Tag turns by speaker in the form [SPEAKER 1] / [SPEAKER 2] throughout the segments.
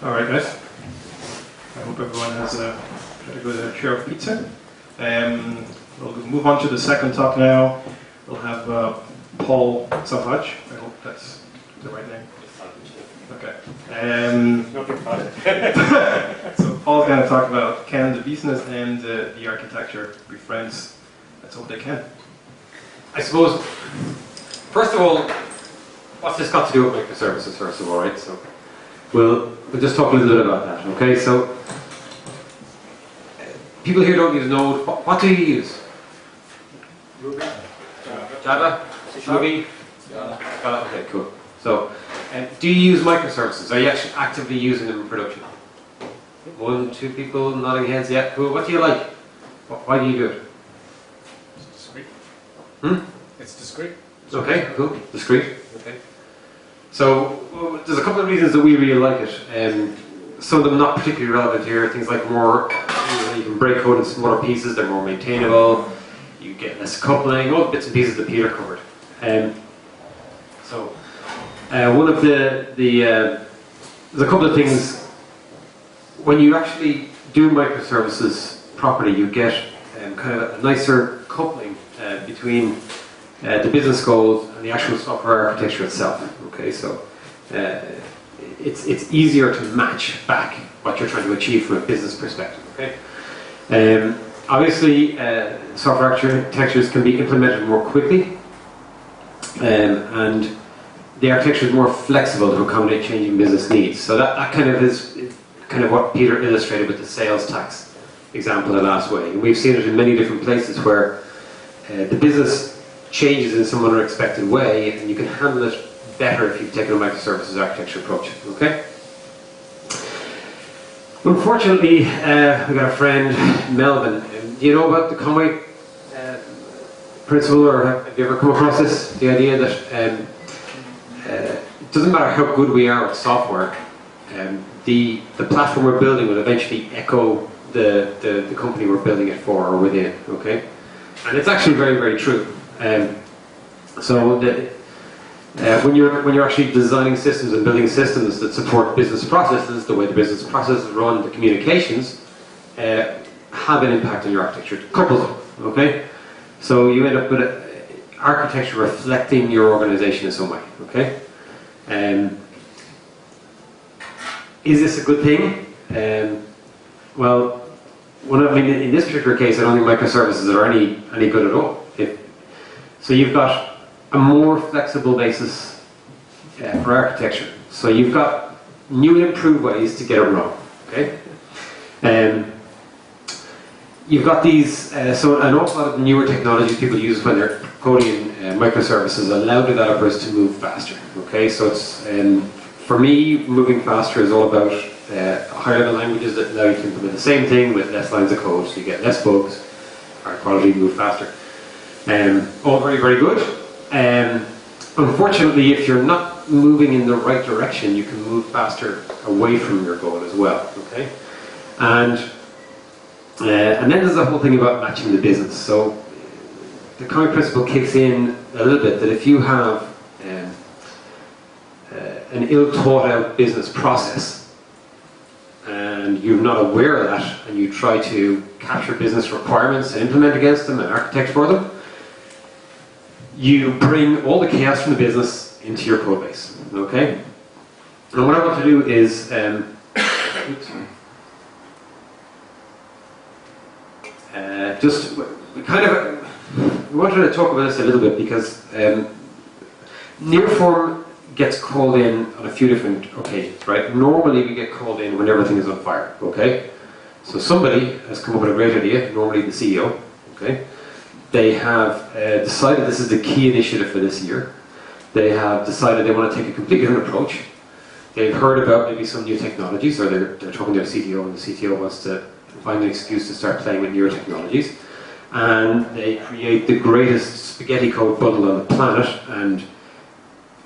[SPEAKER 1] Alright guys, I hope everyone has a good share of pizza. We'll move on to the second talk now. We'll have Paul Savage. I hope that's the right name. Okay. So Paul's going to talk about can the business and the architecture be friends? Let's hope they can.
[SPEAKER 2] I suppose, first of all, what's this got to do with microservices, first of all, right? So we'll just talk a little bit about that, okay? So people here don't use Node. What do you use?
[SPEAKER 3] Ruby.
[SPEAKER 2] Java? Ruby? Java. Okay, cool. So, do you use microservices? Are you actually actively using them in production? 1, 2 people nodding heads. Yeah, cool. What do you like? Why do you do it?
[SPEAKER 3] It's discrete.
[SPEAKER 2] Hmm?
[SPEAKER 3] It's discrete.
[SPEAKER 2] Okay, cool. Discrete. Okay. So there's a couple of reasons that we really like it. Some of them not particularly relevant here. Things like more, you can break code in smaller pieces. They're more maintainable. You get less coupling. All the bits and pieces that Peter covered. One of there's a couple of things. When you actually do microservices properly, you get kind of a nicer coupling between the business goals and the actual software architecture itself. Okay, so it's easier to match back what you're trying to achieve from a business perspective. Okay, obviously software architectures can be implemented more quickly, and the architecture is more flexible to accommodate changing business needs. So that kind of is kind of what Peter illustrated with the sales tax example the last way. And we've seen it in many different places where the business changes in some unexpected way, and you can handle it better if you've taken a microservices architecture approach. Okay. Unfortunately, we got a friend, Melvin. Do you know about the Conway principle, or have you ever come across this? The idea that it doesn't matter how good we are at software, the platform we're building will eventually echo the company we're building it for or within. Okay, and it's actually very, very true. So when you're actually designing systems and building systems that support business processes, the way the business processes run, the communications have an impact on your architecture. Couples them. Okay, so you end up with architecture reflecting your organization in some way. Okay, is this a good thing? Well, in this particular case, I don't think microservices are any good at all. So you've got a more flexible basis for architecture. So you've got new and improved ways to get it wrong. Okay, you've got these. So an awful lot of newer technologies people use when they're coding microservices allow developers to move faster. Okay, so it's for me, moving faster is all about higher-level languages that allow you to implement the same thing with less lines of code, so you get less bugs, higher quality, move faster. All very, very good. Unfortunately, if you're not moving in the right direction, you can move faster away from your goal as well. Okay, and then there's the whole thing about matching the business. So the Conway principle kicks in a little bit that if you have an ill-thought-out business process and you're not aware of that, and you try to capture business requirements and implement against them and architect for them, you bring all the chaos from the business into your code base. Okay? And what I want to do is we wanted to talk about this a little bit because nearForm gets called in on a few different occasions, right? Normally we get called in when everything is on fire, okay? So somebody has come up with a great idea, normally the CEO, okay? They have decided this is the key initiative for this year. They have decided they want to take a completely different approach. They've heard about maybe some new technologies, or they're talking to their CTO, and the CTO wants to find an excuse to start playing with newer technologies. And they create the greatest spaghetti code bundle on the planet, and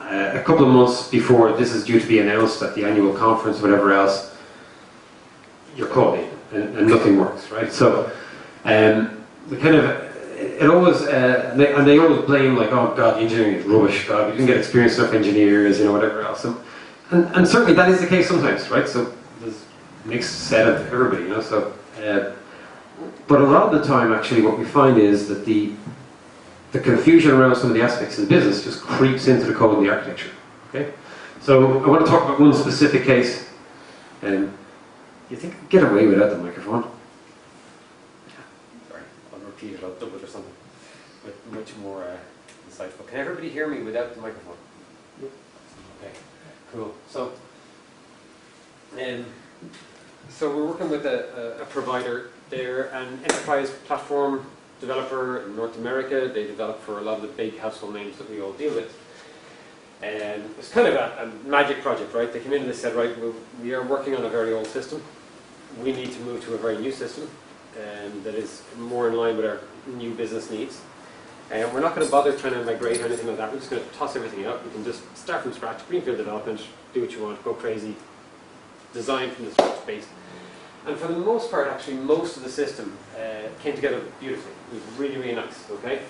[SPEAKER 2] a couple of months before this is due to be announced at the annual conference, whatever else, you're called in, and nothing works, right? So, it always, and they always blame, like, oh God, the engineering is rubbish, God, we didn't get experienced enough engineers, whatever else. And certainly that is the case sometimes, right? So there's a mixed set of everybody, you know. So, but a lot of the time, actually, what we find is that the confusion around some of the aspects of the business just creeps into the code and the architecture. Okay, so I want to talk about one specific case. You think I can get away without the microphone? Sorry, I'll repeat it. I'll double it or something. But much more insightful. Can everybody hear me without the microphone? Okay, cool. So we're working with a provider. They're an enterprise platform developer in North America. They develop for a lot of the big household names that we all deal with. And it's kind of a magic project, right? They came in and they said, right, we are working on a very old system. We need to move to a very new system that is more in line with our new business needs. And we're not going to bother trying to migrate or anything like that. We're just going to toss everything out. We can just start from scratch, greenfield development, do what you want, go crazy, design from the scratch base. And for the most part, actually, most of the system came together beautifully. It was really, really nice, okay?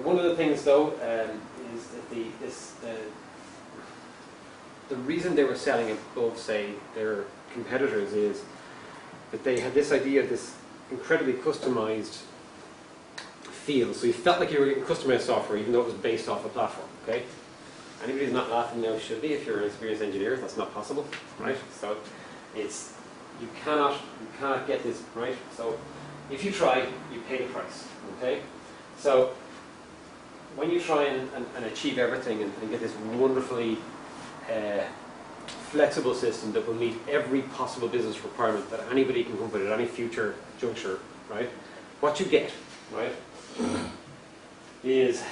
[SPEAKER 2] One of the things, though, is that the reason they were selling above, say, their competitors is that they had this idea of this incredibly customized feel. So you felt like you were getting customized software, even though it was based off a platform, okay? Anybody who's not laughing now should be. If you're an experienced engineer, that's not possible, right? So it's you cannot get this right. So if you try, you pay the price, okay? So when you try and achieve everything and get this wonderfully flexible system that will meet every possible business requirement that anybody can come up with at any future juncture, right? What you get, right, is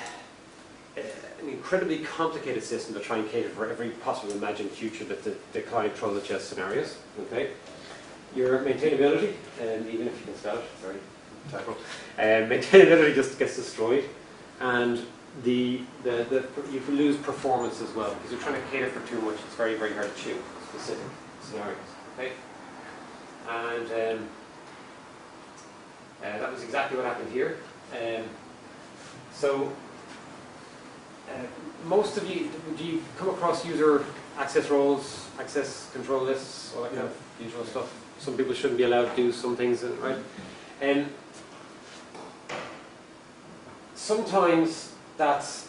[SPEAKER 2] an incredibly complicated system to try and cater for every possible imagined future that the client throws at you as scenarios, okay? Your maintainability, even if you can spell it, sorry, typo, maintainability just gets destroyed, and you can lose performance as well because you're trying to cater for too much. It's very, very hard to chew specific scenarios, okay? And that was exactly what happened here. Most of you, do you come across user access roles, access control lists, all that kind of usual stuff? Some people shouldn't be allowed to do some things, right? And sometimes that's,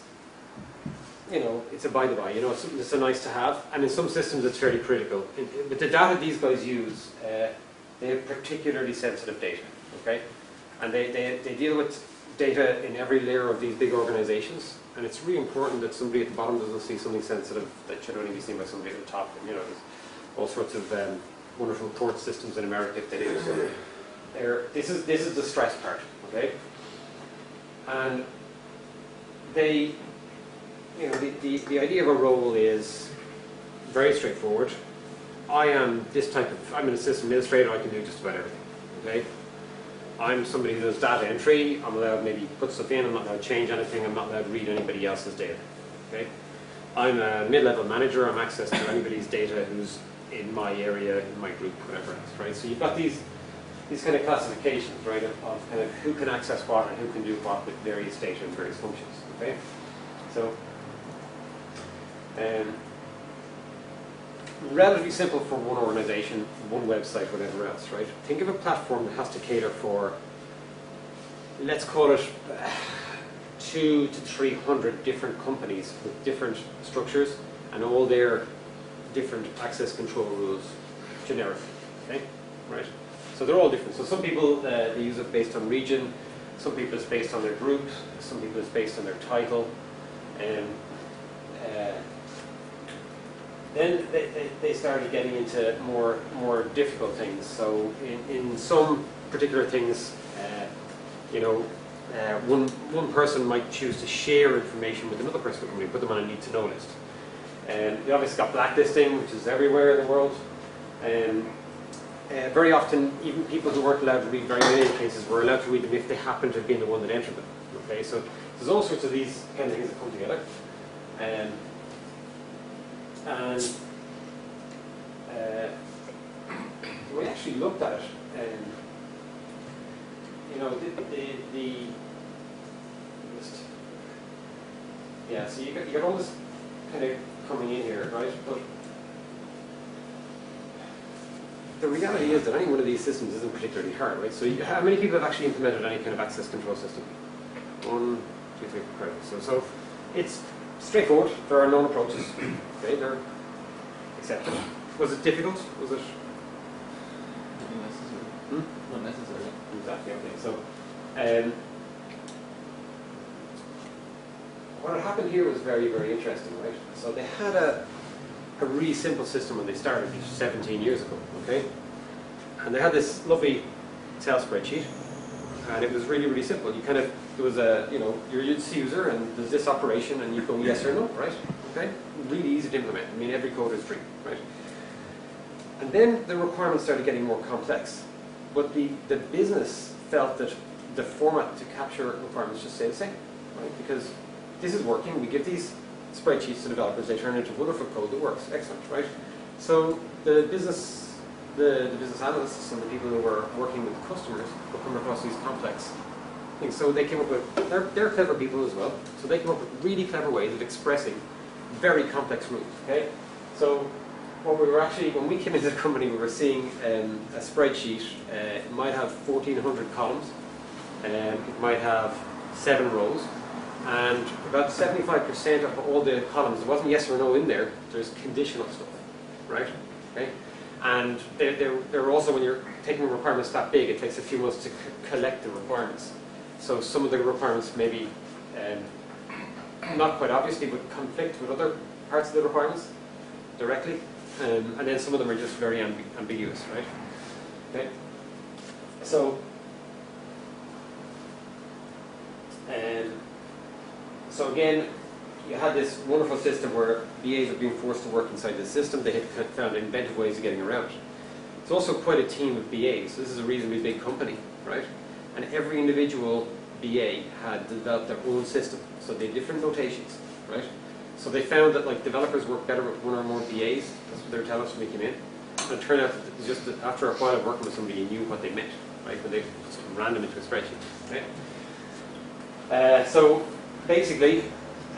[SPEAKER 2] you know, it's a by the by, you know, it's a nice to have, and in some systems it's fairly critical. With the data these guys use, they have particularly sensitive data, okay? And they deal with data in every layer of these big organizations, and it's really important that somebody at the bottom doesn't see something sensitive that should only be seen by somebody at the top. And, you know, there's all sorts of wonderful court systems in America that they do. So this is the stress part, okay? And they, you know, the idea of a role is very straightforward. I'm an assistant administrator. I can do just about everything, okay? I'm somebody who does data entry. I'm allowed to maybe put stuff in. I'm not allowed to change anything. I'm not allowed to read anybody else's data. Okay? I'm a mid-level manager. I'm access to anybody's data who's in my area, in my group, whatever else, right? So you've got these kind of classifications, right, of kind of who can access what and who can do what with various data and various functions. Okay? So relatively simple for one organization, one website, whatever else, right? Think of a platform that has to cater for, let's call it 200 to 300 different companies with different structures and all their different access control rules, generic, okay? Right? So they're all different. So some people, they use it based on region, some people it's based on their group, some people it's based on their title, and then they started getting into more difficult things. So in some particular things, you know, one person might choose to share information with another person in the company, put them on a need-to-know list. And they obviously got blacklisting, which is everywhere in the world. And very often, even people who weren't allowed to read very many cases were allowed to read them if they happened to have been the one that entered them. Okay, so there's all sorts of these kind of things that come together. And we actually looked at it, and you know, so you got all this kind of coming in here, right? But the reality is that any one of these systems isn't particularly hard, right? So how many people have actually implemented any kind of access control system? 1, 2, 3, 4, 5. So it's straightforward. There are known approaches. Okay, they're accepted. Was it difficult? Was it?
[SPEAKER 4] Not necessarily. Not necessarily.
[SPEAKER 2] Exactly. Okay. So what had happened here was very, very interesting, right? So they had a really simple system when they started, just 17 years ago. Okay, and they had this lovely Excel spreadsheet, and it was really, really simple. You kind of, there was a, you're a user, and there's this operation, and you go yes or no, right? Okay, really easy to implement. I mean, every code is free, right? And then the requirements started getting more complex, but the business felt that the format to capture requirements just stayed the same, right? Because this is working. We give these spreadsheets to developers. They turn into wonderful code that works. Excellent, right? So the business analysts and the people who were working with the customers were coming across these complex things. So they came up with, they're clever people as well, so they came up with really clever ways of expressing very complex rules, okay? So what we were actually, when we came into the company, we were seeing a spreadsheet. It might have 1,400 columns, it might have 7 rows, and about 75% of all the columns, there wasn't yes or no in there, there's conditional stuff, right? Okay? And they're also, when you're taking requirements that big, it takes a few months to collect the requirements. So some of the requirements maybe, not quite obviously, but conflict with other parts of the requirements directly. And then some of them are just very ambiguous, right? Okay. So again, you had this wonderful system where BAs were being forced to work inside the system. They had found inventive ways of getting around. It's also quite a team of BAs. This is a reasonably big company, right? And every individual BA had developed their own system. So they had different notations, right? So they found that like developers work better with one or more BAs. That's what they were telling us when we came in. And it turned out that just that after a while of working with somebody, you knew what they meant, right? When they put something random into a spreadsheet, right? So basically,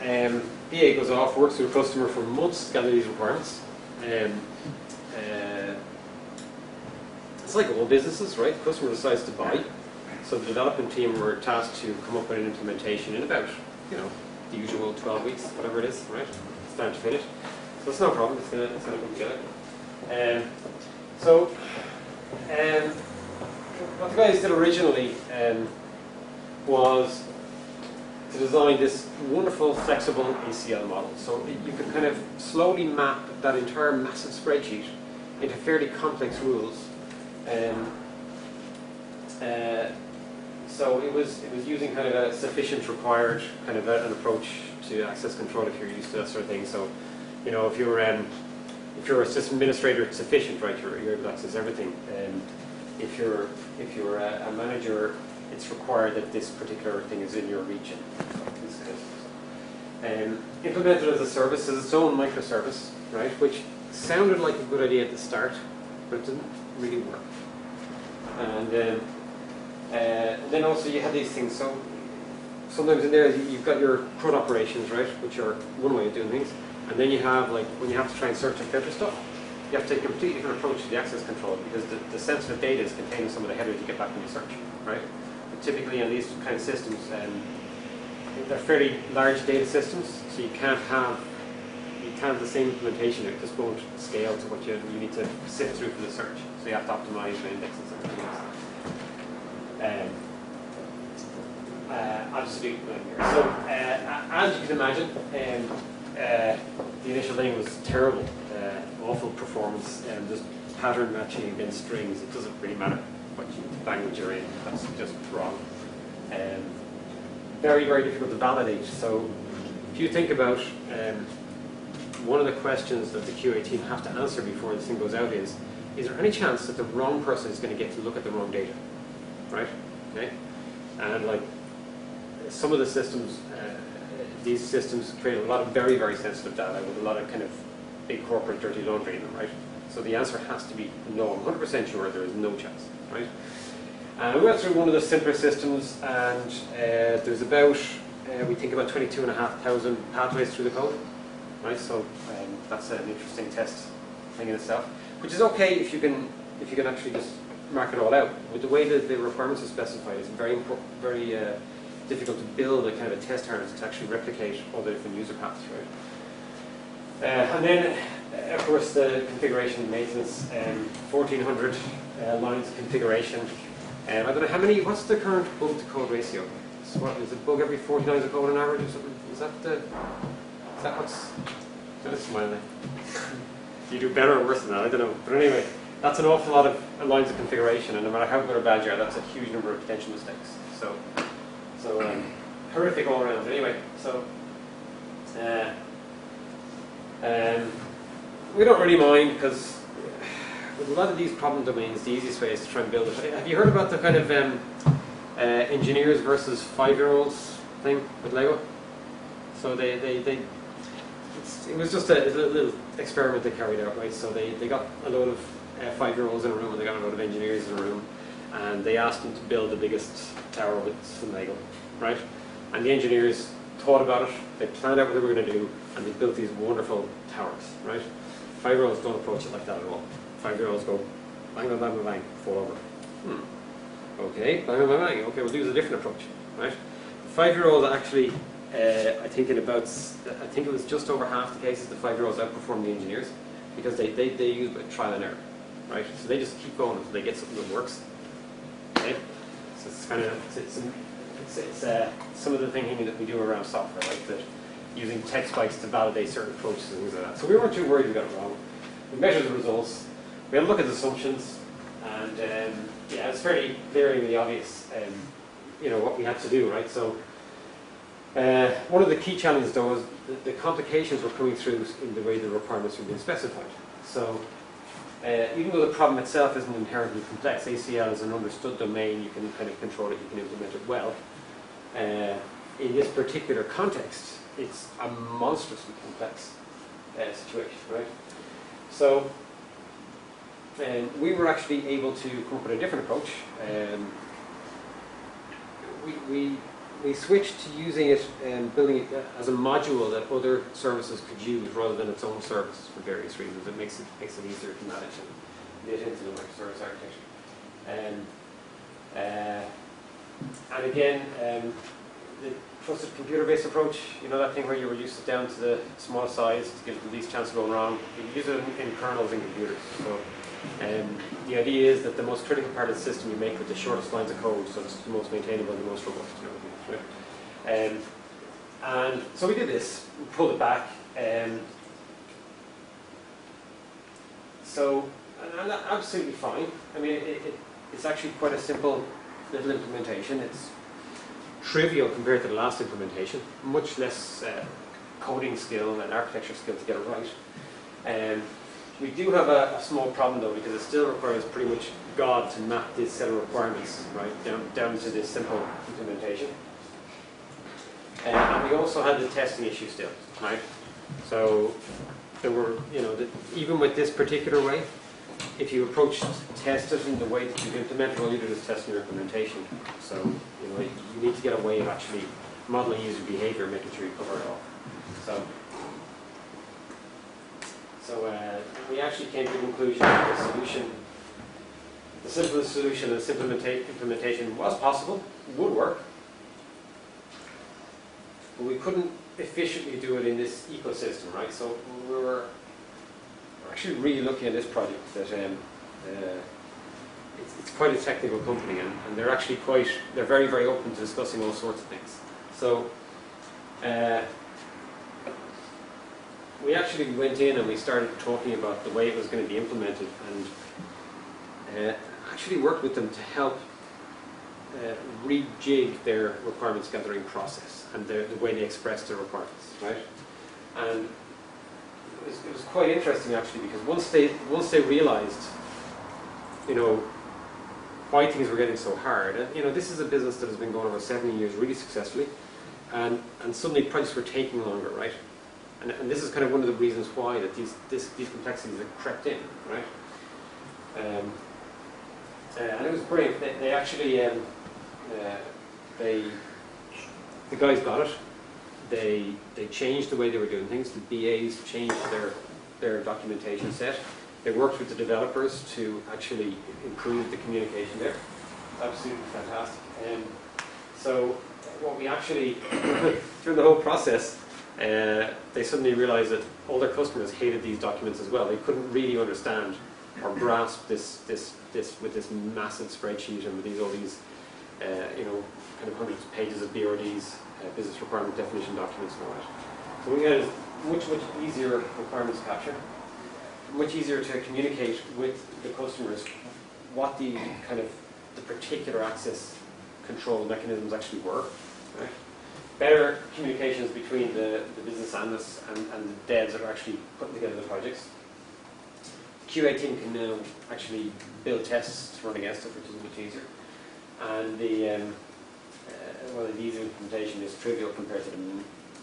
[SPEAKER 2] BA goes off, works with a customer for months, gather these requirements. It's like all businesses, right? The customer decides to buy. So the development team were tasked to come up with an implementation in about, the usual 12 weeks, whatever it is, right? Start to finish. So it's no problem, it's gonna come together. What the guys did originally was to design this wonderful, flexible ACL model. So you could kind of slowly map that entire massive spreadsheet into fairly complex rules. So it was using kind of a sufficient required kind of an approach to access control if you're used to that sort of thing. So, if you're a system administrator, it's sufficient, right? You're able to access everything. If you're a manager, it's required that this particular thing is in your region. Implemented as a service, as its own microservice, right? Which sounded like a good idea at the start, but it didn't really work. And then also you have these things. So sometimes in there you've got your CRUD operations, right? Which are one way of doing things. And then you have like when you have to try and search and filter stuff, you have to take a completely different approach to the access control because the sensitive data is contained in some of the headers you get back when you search, right? But typically on these kind of systems, they're fairly large data systems, so you can't have the same implementation. It just won't scale to what you need to sift through for the search. So you have to optimize the indexes and everything else. I'll just speak here. So as you can imagine, the initial thing was terrible, awful performance, and just pattern matching against strings. It doesn't really matter what language you're in. That's just wrong. Very, very difficult to validate. So if you think about one of the questions that the QA team have to answer before this thing goes out is there any chance that the wrong person is going to get to look at the wrong data? Right? Okay? And like some of the systems, these systems create a lot of very, very sensitive data with a lot of kind of big corporate dirty laundry in them, right? So the answer has to be no. I'm 100% sure there is no chance, right? We went through one of the simpler systems, and there's about, we think about 22,500 pathways through the code. right? So that's an interesting test thing in itself, which is okay if you can actually just mark it all out. With the way that the requirements are specified, it's very difficult to build a kind of a test harness to actually replicate all the different user paths, right? And then, of course, the configuration and maintenance, 1,400 lines of configuration. I don't know how many. What's the current bug to code ratio? So what is it? Bug every 40 lines of code on average or something? Is that what's? Don't smile there. You do better or worse than that, I don't know. But anyway, that's an awful lot of lines of configuration, and no matter how good or bad you are, that's a huge number of potential mistakes. So horrific all around. Anyway, so we don't really mind because with a lot of these problem domains, the easiest way is to try and build it. Have you heard about the kind of engineers versus 5-year-olds thing with Lego? So it was just a little experiment they carried out, right? So they got a load of 5-year-olds in a room, and they got a load of engineers in a room, and they asked them to build the biggest tower with some Lego, right? And the engineers thought about it, they planned out what they were going to do, and they built these wonderful towers, right? 5-year-olds don't approach it like that at all. 5-year-olds go bang, bang, bang, bang, bang, fall over. Okay, bang, bang, bang, bang. Okay, we'll use a different approach, right? 5-year-olds actually, I think it was just over half the cases the 5-year-olds outperformed the engineers because they use trial and error, right? So they just keep going until they get something that works. Okay, so it's kind of it's some of the thinking that we do around software, like that using tech spikes to validate certain approaches and things like that. So we weren't too worried we got it wrong. We measured the results. We had a look at the assumptions, and yeah, it's fairly glaringly obvious, what we had to do, right? So one of the key challenges, though, is the complications were coming through in the way the requirements were being specified. So even though the problem itself isn't inherently complex, ACL is an understood domain. You can kind of control it. You can implement it well. In this particular context, it's a monstrously complex situation, right? So we were actually able to come up with a different approach. We switched to using it and building it as a module that other services could use rather than its own services for various reasons. It makes it easier to manage and get into the microservice architecture. And again, the trusted computer-based approach, that thing where you reduce it down to the small size to give it the least chance of going wrong. You can use it in kernels and computers. So the idea is that the most critical part of the system you make with the shortest lines of code, so it's the most maintainable, the most robust. Right? And so we did this, we pulled it back. And that's absolutely fine. I mean, it's actually quite a simple little implementation. It's trivial compared to the last implementation, much less coding skill and architecture skill to get it right. We do have a small problem though, because it still requires pretty much God to map this set of requirements right down to this simple implementation. And we also had the testing issue still, right? So there were, even with this particular way, if you approach test it in the way that you implement it, all you do is test your implementation. So you need to get a way of actually modeling user behavior, making sure you cover it all. So we actually came to the conclusion that the solution, the simplest solution, and the implementation was possible, would work, but we couldn't efficiently do it in this ecosystem, right? So we're actually really looking at this project that it's quite a technical company, and they're actually they're very, very open to discussing all sorts of things. So we actually went in and we started talking about the way it was going to be implemented, and actually worked with them to help rejig their requirements gathering process and the way they express their requirements, right? And it was quite interesting actually, because once they realized, why things were getting so hard, and this is a business that has been going over 70 years really successfully, and suddenly projects were taking longer, right? And this is kind of one of the reasons why that these complexities have crept in, right? And it was great. They actually the guys got it. they changed the way they were doing things. The BAs changed their documentation set. They worked with the developers to actually improve the communication there. Absolutely fantastic. So what we actually, through the whole process, they suddenly realized that all their customers hated these documents as well. They couldn't really understand or grasp this with this massive spreadsheet and with all these kind of hundreds of pages of BRDs, business requirement definition documents and all that. So we had much easier requirements capture, much easier to communicate with the customers what the kind of the particular access control mechanisms actually were. Right? Better communications between the business analysts and the devs that are actually putting together the projects. QA team can now actually build tests to run against it, which is much easier. And the easy implementation is trivial compared to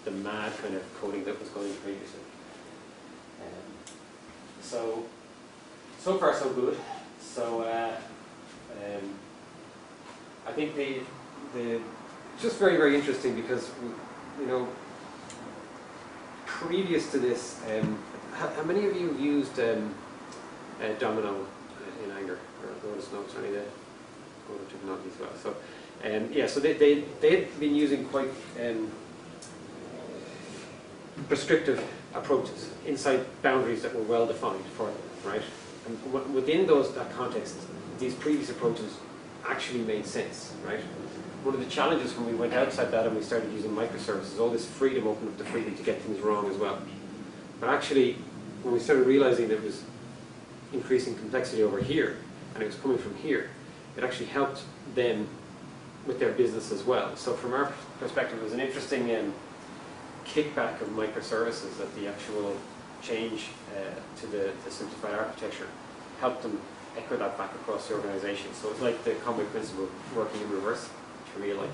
[SPEAKER 2] the mad kind of coding that was going previously. So far so good. So I think it's just very interesting because previous to this, how many of you used Domino in Anger or Lotus Notes or any of that? Technology as well. So so they had been using quite prescriptive approaches inside boundaries that were well defined for them, right? And within that context, these previous approaches actually made sense, right? One of the challenges when we went outside that and we started using microservices, all this freedom opened up the freedom to get things wrong as well. But actually, when we started realizing there was increasing complexity over here, and it was coming from here, it actually helped them with their business as well. So from our perspective, it was an interesting kickback of microservices that the actual change to the simplified architecture helped them echo that back across the organization. So it's like the Conway principle working in reverse, which I really like.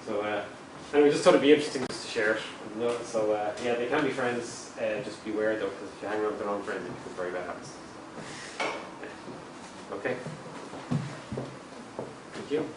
[SPEAKER 2] So and we just thought it'd be interesting just to share it. So yeah, they can be friends. Just beware though, because if you hang around with the wrong friend, it becomes very bad habits. Okay. Thank you.